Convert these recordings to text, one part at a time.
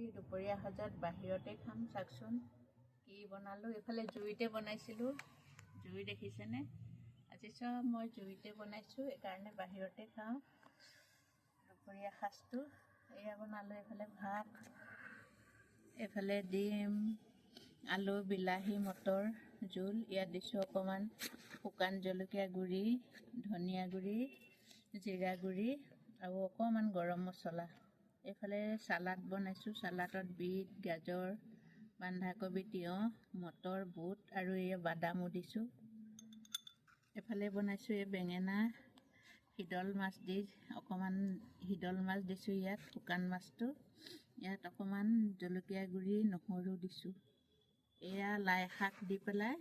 আজি দুপৰীয়া সাজত বাহিৰতে খাম চাওকচোন কি বনালোঁ। এইফালে জুইতে বনাইছিলোঁ, জুই দেখিছেনে? আজি চব মই জুইতে বনাইছোঁ, এইকাৰণে বাহিৰতে খাওঁ। দুপৰীয়া সাজটো এয়া বনালোঁ। এইফালে ভাত, এইফালে ডিম, আলু, বিলাহী, মটৰ জোল। ইয়াত দিছোঁ অকণমান শুকান জলকীয়া গুড়ি, ধনিয়া গুড়ি, জিৰা গুড়ি আৰু অকণমান গৰম মছলা। এইফালে চালাড বনাইছোঁ। চালাডত বিট, গাজৰ, বন্ধাকবি, তিয়ঁহ, মটৰ, বুট আৰু এই বাদামো দিছোঁ। এইফালে বনাইছোঁ এই বেঙেনা, শিদল মাছ দি অকণমান শিদল মাছ দিছোঁ ইয়াত, শুকান মাছটো। ইয়াত অকণমান জলকীয়া গুড়ি, নহৰু দিছোঁ। এয়া লাই শাক দি পেলাই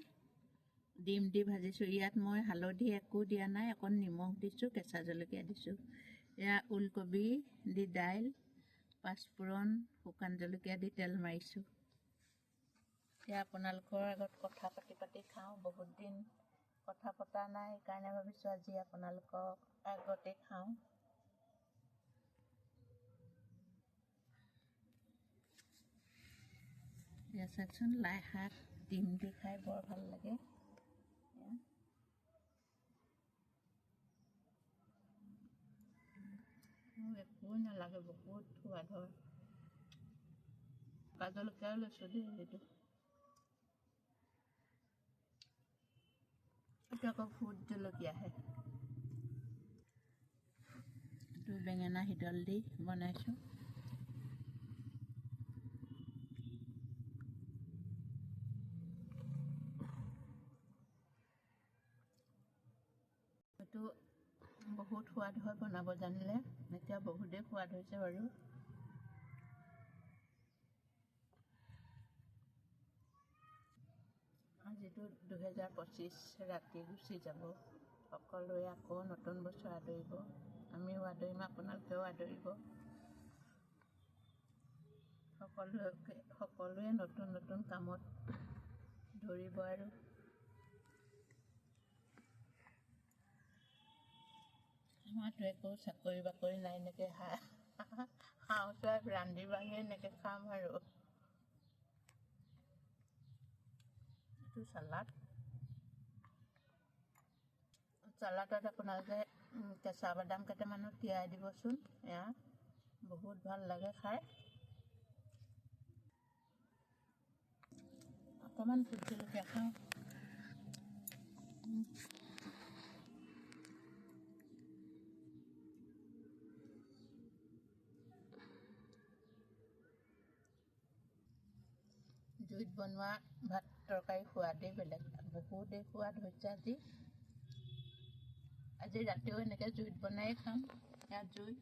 ডিম দি ভাজিছোঁ। ইয়াত মই হালধি একো দিয়া নাই, অকণ নিমখ দিছোঁ, কেঁচা জলকীয়া দিছোঁ। এয়া ওলকবি দি দাইল, পাঁচফোৰণ, শুকান জলকীয়া দি তেল মাৰিছোঁ। এতিয়া আপোনালোকৰ আগত কথা পাতি খাওঁ। বহুত দিন কথা পতা নাই, সেইকাৰণে ভাবিছোঁ আজি আপোনালোকৰ আগতে খাওঁ। এয়া চাওকচোন, লাই শাক ডিম দি খাই বৰ ভাল লাগে। একো নালাগে, বহুত সোৱাদ হয়। কেঁচা জলকীয়াও লৈছোঁ দেই। এইটো আকৌ ভোট জলকীয়াহে। এইটো বেঙেনা শিদল দি বনাইছোঁ। এইটো বহুত সোৱাদ হয় বনাব জানিলে। এতিয়া বহুতেই সোৱাদ হৈছে বাৰু। আজিতো 2025 ৰাতি গুচি যাব। সকলোৱে আকৌ নতুন বছৰ আদৰিব, আমিও আদৰিম, আপোনালোকেও আদৰিব। সকলোৱে নতুন নতুন কামত ধৰিব। আৰু আমাৰতো একো চাকৰি বাকৰি নাই, এনেকৈ হাঁহ চৰাই ৰান্ধি বাঢ়ি এনেকৈ খাম আৰু। এইটো চালাডত আপোনালোকে কেঁচা বাদাম কেইটামানো তিয়াই দিবচোন। এয়া বহুত ভাল লাগে খাই। অকণমান ভোট জলকীয়া খাওঁ। জুইত বনোৱা ভাত তৰকাৰী সোৱাদেই বেলেগ, বহুতেই সোৱাদ হৈছে আজি ৰাতিও এনেকৈ জুইত বনাই খাম। ইয়াত জুই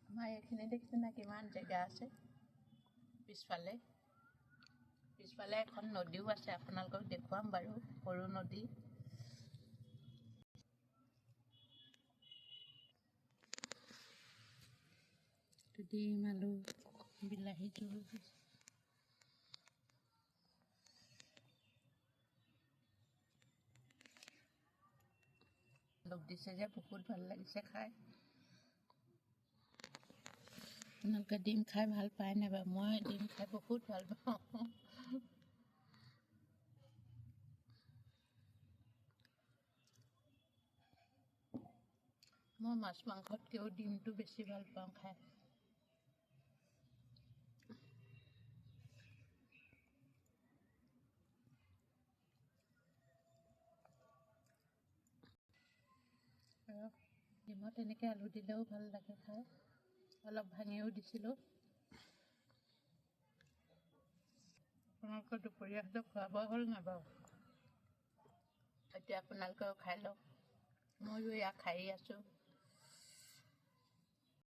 আমাৰ এইখিনি দেখিছেনে কিমান জেগা আছে। পিছফালে এখন নদীও আছে, আপোনালোকক দেখুৱাম বাৰু, সৰু নদী। ডিম, আলু, বিলাহী জোল লগ দিছে যে বহুত ভাল লাগিছে খাই। আপোনালোকে ডিম খাই ভাল পায় নে বাৰু? মই ডিম খাই বহুত ভাল পাওঁ। মই মাছ মাংসতকৈও ডিমটো বেছি ভাল পাওঁ খাই। ডিমত এনেকৈ আলু দিলেও ভাল লাগে খাই। অলপ ভাঙিও দিছিলোঁ। আপোনালোকৰ দুপৰীয়া সাজত খোৱা বোৱা হ'ল নাই বাৰু? এতিয়া আপোনালোকেও খাই লওক, ময়ো এয়া খাই আছোঁ।